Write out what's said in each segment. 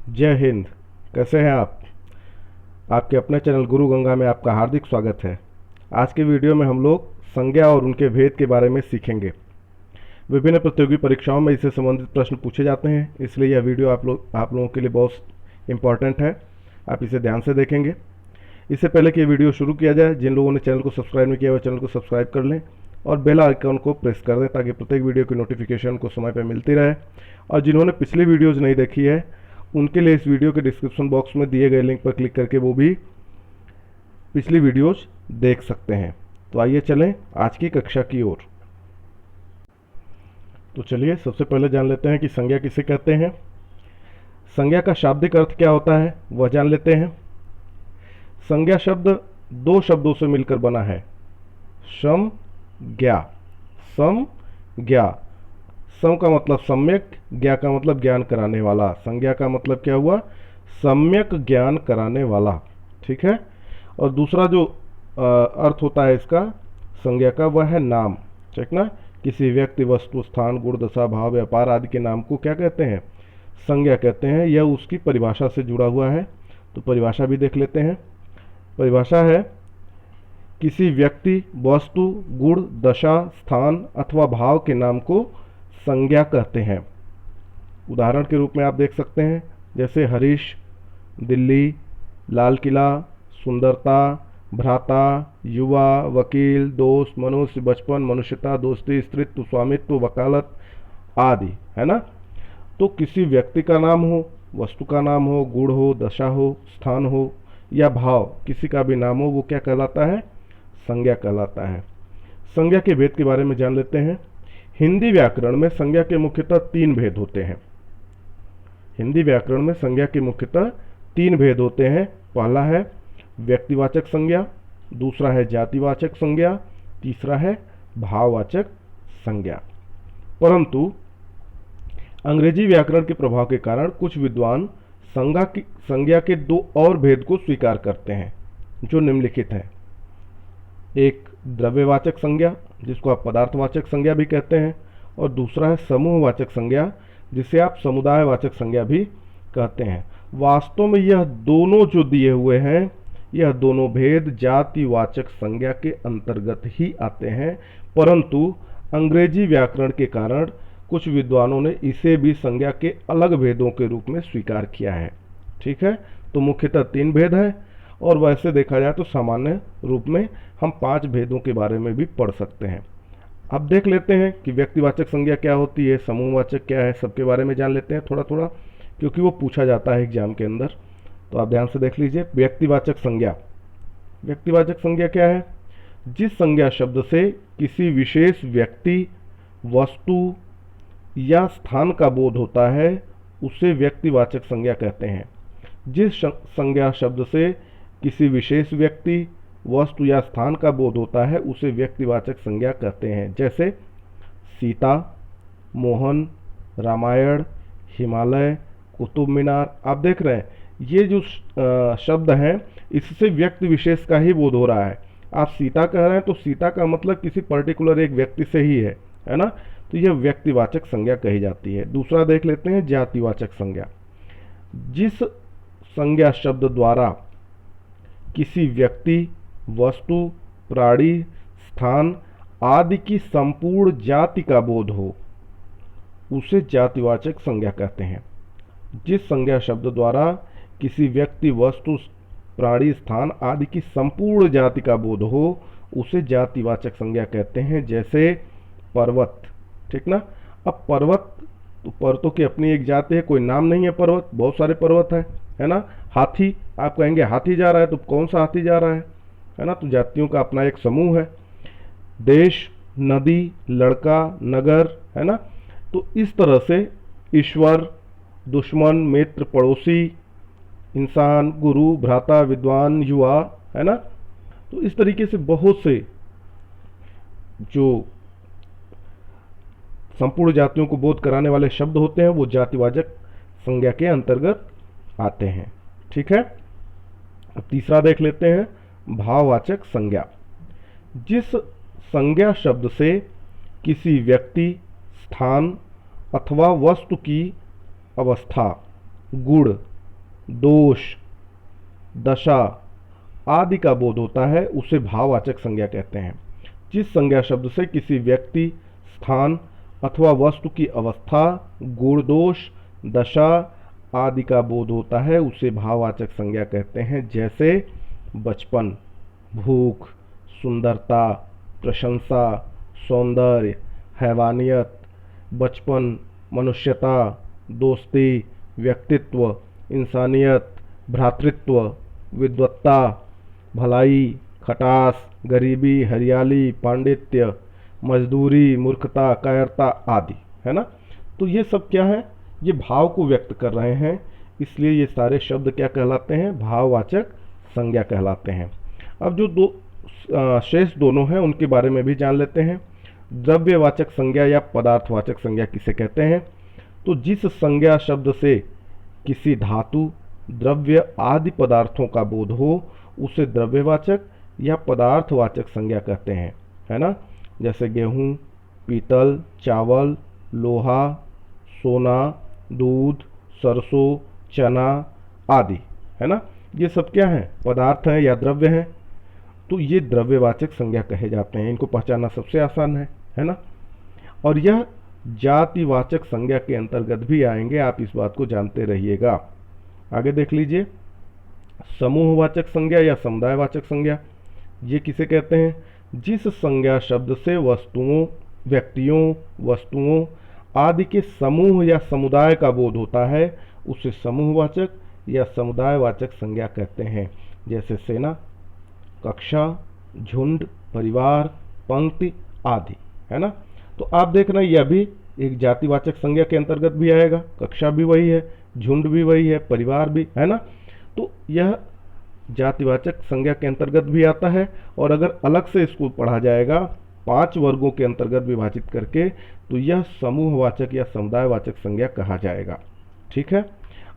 जय हिंद। कैसे हैं आप? आपके अपने चैनल गुरु गंगा में आपका हार्दिक स्वागत है। आज के वीडियो में हम लोग संज्ञा और उनके भेद के बारे में सीखेंगे। विभिन्न प्रतियोगी परीक्षाओं में इससे संबंधित प्रश्न पूछे जाते हैं, इसलिए यह वीडियो आप लोगों के लिए बहुत इम्पॉर्टेंट है। आप इसे ध्यान से देखेंगे। इससे पहले कि ये वीडियो शुरू किया जाए, जिन लोगों ने चैनल को सब्सक्राइब नहीं किया हुआ चैनल को सब्सक्राइब कर लें और बेल आइकन को प्रेस कर दें ताकि प्रत्येक वीडियो की नोटिफिकेशन को समय पर मिलती रहे। और जिन्होंने पिछली वीडियोज़ नहीं देखी है उनके लिए इस वीडियो के डिस्क्रिप्शन बॉक्स में दिए गए लिंक पर क्लिक करके वो भी पिछली वीडियोज देख सकते हैं। तो आइए चलें आज की कक्षा की ओर। तो चलिए सबसे पहले जान लेते हैं कि संज्ञा किसे कहते हैं। संज्ञा का शाब्दिक अर्थ क्या होता है वह जान लेते हैं। संज्ञा शब्द दो शब्दों से मिलकर बना है, सम ज्ञा। सम ज्ञा, सम का मतलब सम्यक, ज्ञा का मतलब ज्ञान कराने वाला। संज्ञा का मतलब क्या हुआ? सम्यक ज्ञान कराने वाला। ठीक है। और दूसरा जो अर्थ होता है इसका संज्ञा का वह है नाम। ठीक ना। किसी व्यक्ति, वस्तु, स्थान, गुण, दशा, भाव, व्यापार आदि के नाम को क्या कहते हैं? संज्ञा कहते हैं। यह उसकी परिभाषा से जुड़ा हुआ है, तो परिभाषा भी देख लेते हैं। परिभाषा है किसी व्यक्ति, वस्तु, गुण, दशा, स्थान अथवा भाव के नाम को संज्ञा कहते हैं। उदाहरण के रूप में आप देख सकते हैं, जैसे हरीश, दिल्ली, लाल किला, सुंदरता, भ्राता, युवा, वकील, दोस्त, मनुष्य, बचपन, मनुष्यता, दोस्ती, स्त्रीत्व, स्वामित्व, वकालत आदि, है ना। तो किसी व्यक्ति का नाम हो, वस्तु का नाम हो, गुण हो, दशा हो, स्थान हो या भाव, किसी का भी नाम हो, वो क्या कहलाता है? संज्ञा कहलाता है। संज्ञा के भेद के बारे में जान लेते हैं। हिंदी व्याकरण में संज्ञा के मुख्यतः तीन भेद होते हैं। हिंदी व्याकरण में संज्ञा के मुख्यतः तीन भेद होते हैं। पहला है व्यक्तिवाचक संज्ञा, दूसरा है जातिवाचक संज्ञा, तीसरा है भाववाचक संज्ञा। परंतु अंग्रेजी व्याकरण के प्रभाव के कारण कुछ विद्वान संज्ञा के दो और भेद को स्वीकार करते हैं, जो निम्नलिखित है। एक द्रव्यवाचक संज्ञा, जिसको आप पदार्थवाचक संज्ञा भी कहते हैं, और दूसरा है समूहवाचक संज्ञा, जिसे आप समुदायवाचक संज्ञा भी कहते हैं। वास्तव में यह दोनों जो दिए हुए हैं, यह दोनों भेद जातिवाचक संज्ञा के अंतर्गत ही आते हैं, परंतु अंग्रेजी व्याकरण के कारण कुछ विद्वानों ने इसे भी संज्ञा के अलग भेदों के रूप में स्वीकार किया है। ठीक है। तो मुख्यतः तीन भेद हैं, और वैसे देखा जाए तो सामान्य रूप में हम 5 भेदों के बारे में भी पढ़ सकते हैं। अब देख लेते हैं कि व्यक्तिवाचक संज्ञा क्या होती है, समूहवाचक क्या है, सबके बारे में जान लेते हैं थोड़ा थोड़ा, क्योंकि वो पूछा जाता है एग्जाम के अंदर। तो आप ध्यान से देख लीजिए। व्यक्तिवाचक संज्ञा। व्यक्तिवाचक संज्ञा क्या है? जिस संज्ञा शब्द से किसी विशेष व्यक्ति, वस्तु या स्थान का बोध होता है उसे व्यक्तिवाचक संज्ञा कहते हैं। जिस संज्ञा शब्द से किसी विशेष व्यक्ति, वस्तु या स्थान का बोध होता है उसे व्यक्तिवाचक संज्ञा कहते हैं। जैसे सीता, मोहन, रामायण, हिमालय, कुतुब मीनार। आप देख रहे हैं ये जो शब्द हैं, इससे व्यक्ति विशेष का ही बोध हो रहा है। आप सीता कह रहे हैं तो सीता का मतलब किसी पर्टिकुलर एक व्यक्ति से ही है ना। तो यह व्यक्तिवाचक संज्ञा कही जाती है। दूसरा देख लेते हैं जातिवाचक संज्ञा। जिस संज्ञा शब्द द्वारा किसी व्यक्ति, वस्तु, प्राणी, स्थान आदि की संपूर्ण जाति का बोध हो उसे जातिवाचक संज्ञा कहते हैं। जिस संज्ञा शब्द द्वारा किसी व्यक्ति, वस्तु, प्राणी, स्थान आदि की संपूर्ण जाति का बोध हो उसे जातिवाचक संज्ञा कहते हैं। जैसे पर्वत। ठीक ना। अब पर्वत, तो पर्वतों की अपनी एक जाति है, कोई नाम नहीं है पर्वत, बहुत सारे पर्वत है ना। हाथी, आप कहेंगे हाथी जा रहा है, तो कौन सा हाथी जा रहा है ना। तो जातियों का अपना एक समूह है। देश, नदी, लड़का, नगर, है ना। तो इस तरह से ईश्वर, दुश्मन, मित्र, पड़ोसी, इंसान, गुरु, भ्राता, विद्वान, युवा, है ना। तो इस तरीके से बहुत से जो संपूर्ण जातियों को बोध कराने वाले शब्द होते हैं वो जातिवाचक संज्ञा के अंतर्गत आते हैं। ठीक है। अब तीसरा देख लेते हैं, भाववाचक संज्ञा। जिस संज्ञा शब्द से किसी व्यक्ति, स्थान अथवा वस्तु की अवस्था, गुण, दोष, दशा आदि का बोध होता है उसे भाववाचक संज्ञा कहते हैं। जिस संज्ञा शब्द से किसी व्यक्ति, स्थान अथवा वस्तु की अवस्था, गुण, दोष, दशा आदि का बोध होता है उसे भाववाचक संज्ञा कहते हैं। जैसे बचपन, भूख, सुंदरता, प्रशंसा, सौंदर्य, हैवानियत, बचपन, मनुष्यता, दोस्ती, व्यक्तित्व, इंसानियत, भ्रातृत्व, विद्वत्ता, भलाई, खटास, गरीबी, हरियाली, पांडित्य, मजदूरी, मूर्खता, कायरता आदि, है ना। तो ये सब क्या है, ये भाव को व्यक्त कर रहे हैं, इसलिए ये सारे शब्द क्या कहलाते हैं, भाववाचक संज्ञा कहलाते हैं। अब जो दो शेष दोनों हैं उनके बारे में भी जान लेते हैं। द्रव्यवाचक संज्ञा या पदार्थवाचक संज्ञा किसे कहते हैं? तो जिस संज्ञा शब्द से किसी धातु, द्रव्य आदि पदार्थों का बोध हो उसे द्रव्यवाचक या पदार्थवाचक संज्ञा कहते हैं, है ना। जैसे गेहूं, पीतल, चावल, लोहा, सोना, दूध, सरसों, चना आदि, है ना। ये सब क्या है, पदार्थ हैं या द्रव्य हैं, तो ये द्रव्यवाचक संज्ञा कहे जाते हैं। इनको पहचानना सबसे आसान है ना। और यह जातिवाचक संज्ञा के अंतर्गत भी आएंगे, आप इस बात को जानते रहिएगा। आगे देख लीजिए, समूहवाचक संज्ञा या समुदायवाचक संज्ञा, ये किसे कहते हैं? जिस संज्ञा शब्द से वस्तुओं, व्यक्तियों, वस्तुओं आदि के समूह या समुदाय का बोध होता है उसे समूहवाचक या समुदायवाचक संज्ञा कहते हैं। जैसे सेना, कक्षा, झुंड, परिवार, पंक्ति आदि, है ना। तो आप देख रहे हैं यह भी एक जातिवाचक संज्ञा के अंतर्गत भी आएगा। कक्षा भी वही है, झुंड भी वही है, परिवार भी, है ना। तो यह जातिवाचक संज्ञा के अंतर्गत भी आता है। और अगर अलग से इसको पढ़ा जाएगा 5 वर्गों के अंतर्गत विभाजित करके, तो यह समूहवाचक या समुदायवाचक संज्ञा कहा जाएगा। ठीक है।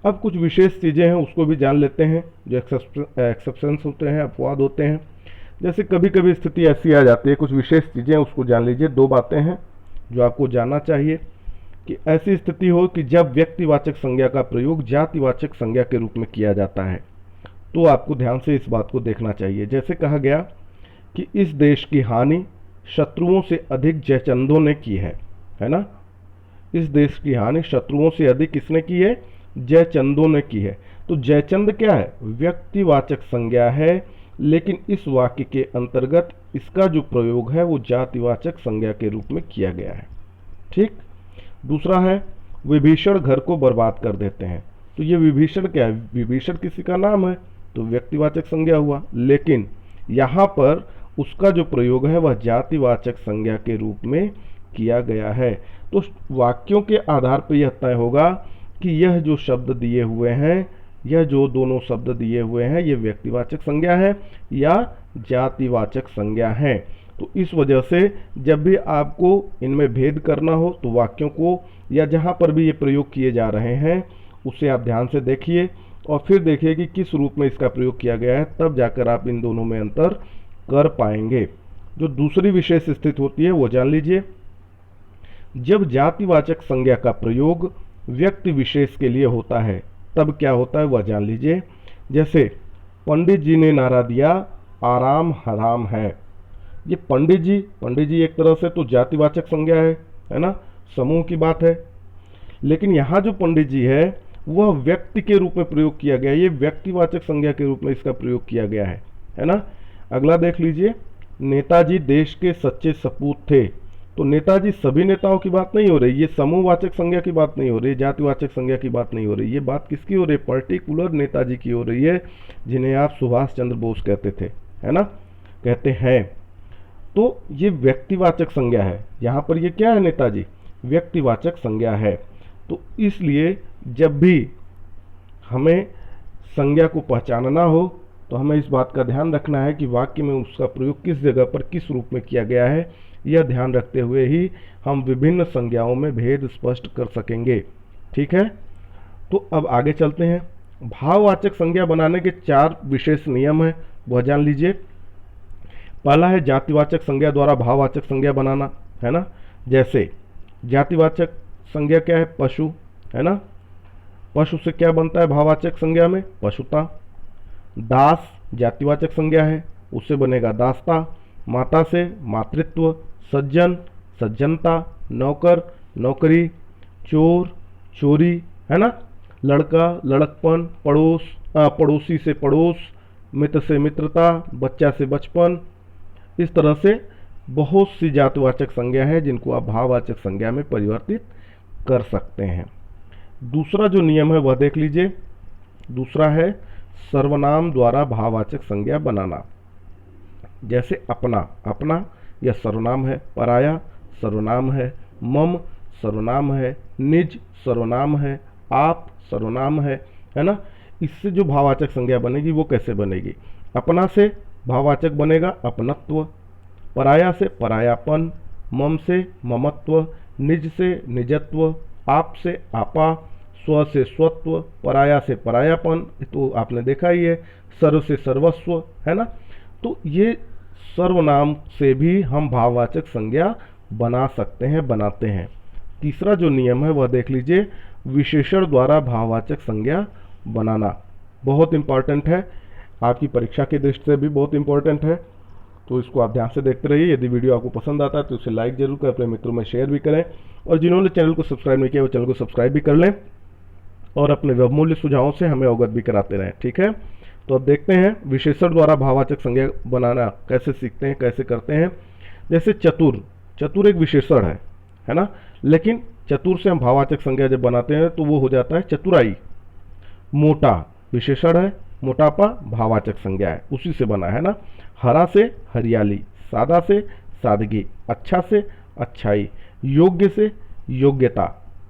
अब कुछ विशेष चीज़ें हैं उसको भी जान लेते हैं, जो एक्सेप्शंस होते हैं, अपवाद होते हैं। जैसे कभी कभी स्थिति ऐसी आ जाती है, कुछ विशेष चीज़ें उसको जान लीजिए। 2 बातें हैं जो आपको जानना चाहिए कि ऐसी स्थिति हो कि जब व्यक्तिवाचक संज्ञा का प्रयोग जातिवाचक संज्ञा के रूप में किया जाता है, तो आपको ध्यान से इस बात को देखना चाहिए। जैसे कहा गया कि इस देश की हानि शत्रुओं से अधिक जयचंदों ने की है ना। इस देश की हानि शत्रुओं से अधिक किसने की है? जयचंदों ने की है। तो जयचंद क्या है? व्यक्तिवाचक संज्ञा है, लेकिन इस वाक्य के अंतर्गत इसका जो प्रयोग है वो जातिवाचक संज्ञा के रूप में किया गया है। ठीक। दूसरा है, विभीषण घर को बर्बाद कर देते हैं। तो ये विभीषण क्या है? विभीषण किसी का नाम है, तो व्यक्तिवाचक संज्ञा हुआ, लेकिन यहाँ पर उसका जो प्रयोग है वह जातिवाचक संज्ञा के रूप में किया गया है। तो वाक्यों के आधार पर यह तय होगा कि यह जो शब्द दिए हुए हैं, यह जो दोनों शब्द दिए हुए हैं, ये व्यक्तिवाचक संज्ञा है या जातिवाचक संज्ञा है। तो इस वजह से जब भी आपको इनमें भेद करना हो तो वाक्यों को या जहाँ पर भी ये प्रयोग किए जा रहे हैं उसे आप ध्यान से देखिए और फिर देखिए कि किस रूप में इसका प्रयोग किया गया है, तब जाकर आप इन दोनों में अंतर कर पाएंगे। जो दूसरी विशेष स्थिति होती है वो जान लीजिए। जब जातिवाचक संज्ञा का प्रयोग व्यक्ति विशेष के लिए होता है तब क्या होता है वह जान लीजिए। जैसे पंडित जी ने नारा दिया, आराम हराम है। ये पंडित जी एक तरह से तो जातिवाचक संज्ञा है ना, समूह की बात है। लेकिन यहाँ जो पंडित जी है वह व्यक्ति के रूप में प्रयोग किया गया है, ये व्यक्तिवाचक संज्ञा के रूप में इसका प्रयोग किया गया है ना। अगला देख लीजिए, नेताजी देश के सच्चे सपूत थे। तो नेताजी सभी नेताओं की बात नहीं हो रही, ये समूहवाचक संज्ञा की बात नहीं हो रही, जातिवाचक संज्ञा की बात नहीं हो रही। ये बात किसकी हो रही है? पर्टिकुलर नेताजी की हो रही है, जिन्हें आप सुभाष चंद्र बोस कहते थे, है ना, कहते हैं। तो ये व्यक्तिवाचक संज्ञा है, यहाँ पर ये क्या है? नेताजी व्यक्तिवाचक संज्ञा है। तो इसलिए जब भी हमें संज्ञा को पहचानना हो तो हमें इस बात का ध्यान रखना है कि वाक्य में उसका प्रयोग किस जगह पर किस रूप में किया गया है। यह ध्यान रखते हुए ही हम विभिन्न संज्ञाओं में भेद स्पष्ट कर सकेंगे। ठीक है। तो अब आगे चलते हैं। भाववाचक संज्ञा बनाने के 4 विशेष नियम हैं, वह जान लीजिए। पहला है जातिवाचक संज्ञा द्वारा भाववाचक संज्ञा बनाना, है ना। जैसे जातिवाचक संज्ञा क्या है? पशु, है ना। पशु से क्या बनता है भाववाचक संज्ञा में? पशुता। दास जातिवाचक संज्ञा है, उससे बनेगा दासता। माता से मातृत्व। सज्जन सज्जनता। नौकर नौकरी। चोर चोरी, है ना। लड़का लड़कपन। पड़ोसी से पड़ोस। मित्र से मित्रता। बच्चा से बचपन। इस तरह से बहुत सी जातिवाचक संज्ञा है जिनको आप भाववाचक संज्ञा में परिवर्तित कर सकते हैं। दूसरा जो नियम है वह देख लीजिए। दूसरा है सर्वनाम द्वारा भाववाचक संज्ञा बनाना। जैसे अपना, अपना यह सर्वनाम है। पराया सर्वनाम है। मम सर्वनाम है। निज सर्वनाम है। आप सर्वनाम है ना। इससे जो भाववाचक संज्ञा बनेगी वो कैसे बनेगी? अपना से भाववाचक बनेगा अपनत्व। पराया से परायापन। मम से ममत्व। निज से निजत्व। आप से आपा। स्व से स्वत्व। पराया से परायापन, तो आपने देखा ही है। सर्व से सर्वस्व, है ना। तो ये सर्वनाम से भी हम भाववाचक संज्ञा बना सकते हैं, बनाते हैं। तीसरा जो नियम है वह देख लीजिए, विशेषण द्वारा भाववाचक संज्ञा बनाना। बहुत इंपॉर्टेंट है, आपकी परीक्षा की दृष्टि से भी बहुत इंपॉर्टेंट है, तो इसको आप ध्यान से देखते रहिए। यदि वीडियो आपको पसंद आता है तो उसे लाइक जरूर करें, अपने मित्रों में शेयर भी करें, और जिन्होंने चैनल को सब्सक्राइब नहीं किया वो चैनल को सब्सक्राइब भी कर लें, और अपने बहुमूल्य सुझावों से हमें अवगत भी कराते रहें। ठीक है, तो अब देखते हैं विशेषण द्वारा भाववाचक संज्ञा बनाना कैसे सीखते हैं, कैसे करते हैं। जैसे चतुर, चतुर एक विशेषण है ना, लेकिन चतुर से हम भाववाचक संज्ञा जब बनाते हैं तो वो हो जाता है चतुराई। मोटा विशेषण है, मोटापा भाववाचक संज्ञा है, उसी से बना है ना। हरा से हरियाली। सादा से सादगी। अच्छा से अच्छाई। योग्य से योग्यता।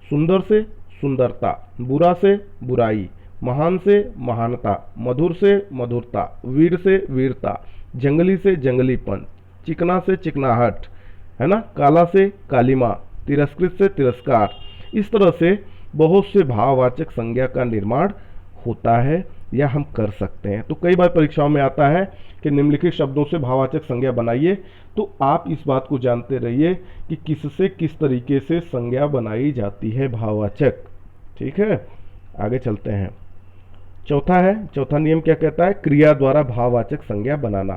सुंदर से सुंदरता। बुरा से बुराई। महान से महानता। मधुर से मधुरता। वीर से वीरता। जंगली से जंगलीपन। चिकना से चिकनाहट, है ना। काला से कालिमा। तिरस्कृत से तिरस्कार। इस तरह से बहुत से भाववाचक संज्ञा का निर्माण होता है या हम कर सकते हैं। तो कई बार परीक्षाओं में आता है कि निम्नलिखित शब्दों से भाववाचक संज्ञा बनाइए, तो आप इस बात को जानते रहिए कि किससे किस तरीके से संज्ञा बनाई जाती है भाववाचक। ठीक है, आगे चलते हैं। चौथा नियम क्या कहता है? क्रिया द्वारा भाववाचक संज्ञा बनाना।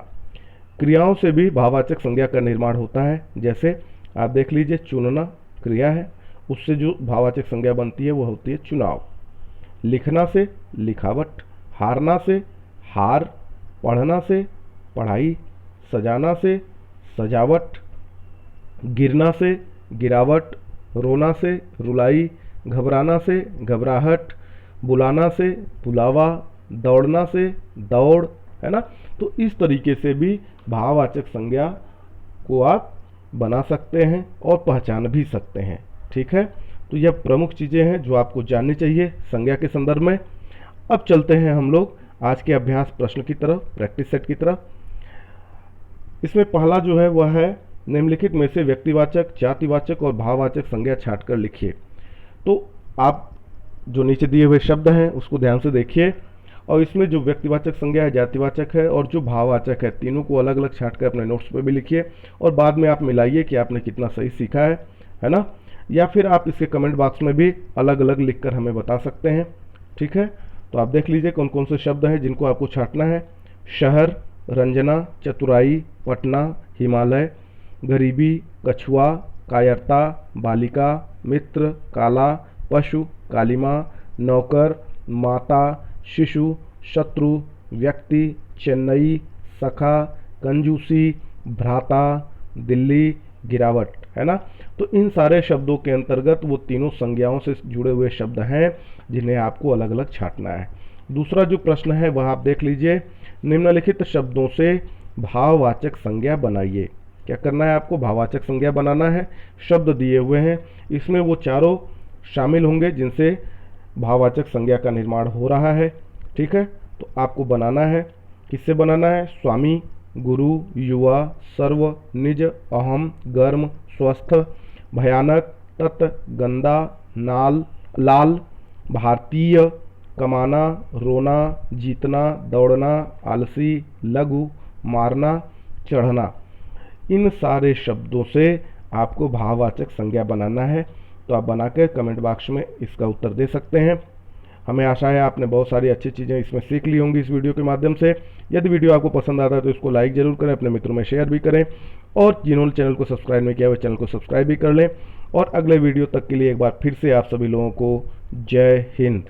क्रियाओं से भी भाववाचक संज्ञा का निर्माण होता है। जैसे आप देख लीजिए, चुनना क्रिया है, उससे जो भाववाचक संज्ञा बनती है वो होती है चुनाव। लिखना से लिखावट। हारना से हार। पढ़ना से पढ़ाई। सजाना से सजावट। गिरना से गिरावट। रोना से रुलाई। घबराना से घबराहट। बुलाना से बुलावा। दौड़ना से दौड़, है ना। तो इस तरीके से भी भाववाचक संज्ञा को आप बना सकते हैं और पहचान भी सकते हैं। ठीक है, तो यह प्रमुख चीज़ें हैं जो आपको जाननी चाहिए संज्ञा के संदर्भ में। अब चलते हैं हम लोग आज के अभ्यास प्रश्न की तरफ, प्रैक्टिस सेट की तरफ। इसमें पहला जो है वह है, निम्नलिखित में से व्यक्तिवाचक, जातिवाचक और भाववाचक संज्ञा छांटकर लिखिए। तो आप जो नीचे दिए हुए शब्द हैं उसको ध्यान से देखिए, और इसमें जो व्यक्तिवाचक संज्ञा है, जातिवाचक है और जो भाववाचक है, तीनों को अलग अलग छांट कर अपने नोट्स पे भी लिखिए, और बाद में आप मिलाइए कि आपने कितना सही सीखा है ना। या फिर आप इसके कमेंट बॉक्स में भी अलग अलग लिखकर हमें बता सकते हैं। ठीक है, तो आप देख लीजिए कौन कौन से शब्द हैं जिनको आपको छांटना है। शहर, रंजना, चतुराई, पटना, हिमालय, गरीबी, कछुआ, कायरता, बालिका, मित्र, काला, पशु, कालिमा, नौकर, माता, शिशु, शत्रु, व्यक्ति, चेन्नई, सखा, कंजूसी, भ्राता, दिल्ली, गिरावट, है ना। तो इन सारे शब्दों के अंतर्गत वो तीनों संज्ञाओं से जुड़े हुए शब्द हैं जिन्हें आपको अलग अलग छांटना है। दूसरा जो प्रश्न है वह आप देख लीजिए, निम्नलिखित शब्दों से भाववाचक संज्ञा बनाइए। क्या करना है आपको? भाववाचक संज्ञा बनाना है। शब्द दिए हुए हैं, इसमें वो चारों शामिल होंगे जिनसे भाववाचक संज्ञा का निर्माण हो रहा है। ठीक है, तो आपको बनाना है। किससे बनाना है? स्वामी, गुरु, युवा, सर्व, निज, अहम, गर्म, स्वस्थ, भयानक, तत्, गंदा, नाल, लाल, भारतीय, कमाना, रोना, जीतना, दौड़ना, आलसी, लघु, मारना, चढ़ना। इन सारे शब्दों से आपको भाववाचक संज्ञा बनाना है। तो आप बनाकर कमेंट बॉक्स में इसका उत्तर दे सकते हैं। हमें आशा है आपने बहुत सारी अच्छी चीज़ें इसमें सीख ली होंगी इस वीडियो के माध्यम से। यदि वीडियो आपको पसंद आता है तो इसको लाइक ज़रूर करें, अपने मित्रों में शेयर भी करें, और जिन्होंने चैनल को सब्सक्राइब नहीं किया वो चैनल को सब्सक्राइब भी कर लें। और अगले वीडियो तक के लिए एक बार फिर से आप सभी लोगों को जय हिंद।